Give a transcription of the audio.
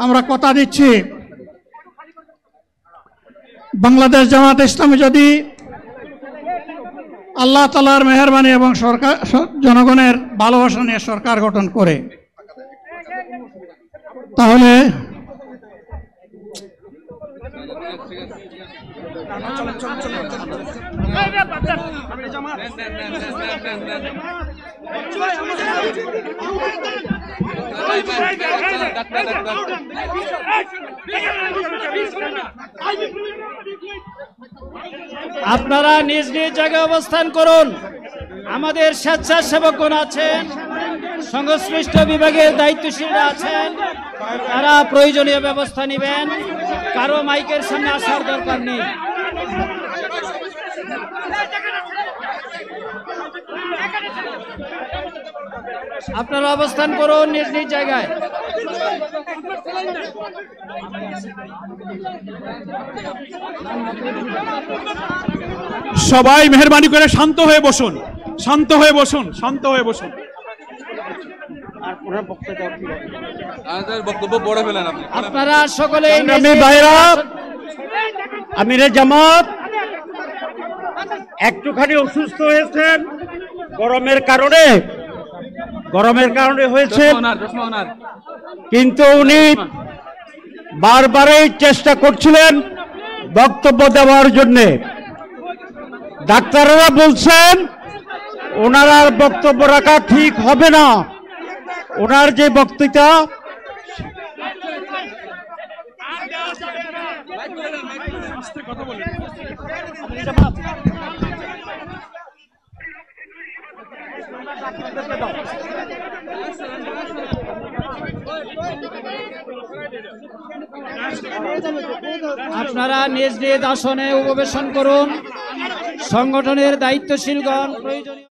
আমরা কথা দিচ্ছি, বাংলাদেশ জামাত ইসলামী যদি আল্লাহ তাআলার মেহেরবানি এবং সরকার জনগণের ভালোবাসা নিয়ে সরকার গঠন করে, তাহলে আপনারা নিজ নিজ জায়গায় অবস্থান করুন। আমাদের স্বেচ্ছাসেবকগণ আছেন, সংশ্লিষ্ট বিভাগের দায়িত্বশীলরা আছেন, তারা প্রয়োজনীয় ব্যবস্থা নেবেন। কারো মাইকের সামনে আসার দরকার নেই। আপনারা অবস্থান করুন নিজ নিজ জায়গায়। সবাই মেহেরবানি করে শান্ত হয়ে বসুন, শান্ত হয়ে বসুন, শান্ত হয়ে বসুন। আপনারা সকলে আমিরে জামাত একটুখানি অসুস্থ হয়েছেন, গরমের কারণে হয়েছে, কিন্তু উনি বারবারই চেষ্টা করছিলেন বক্তব্য দেওয়ার জন্য। ডাক্তাররা বলছেন ওনার আর বক্তব্য রাখা ঠিক হবে না। ওনার যে বক্তৃতা আপনারা নিজ নিজ আসনে উপবেশন করুন। সংগঠনের দায়িত্বশীলগণ প্রয়োজনীয়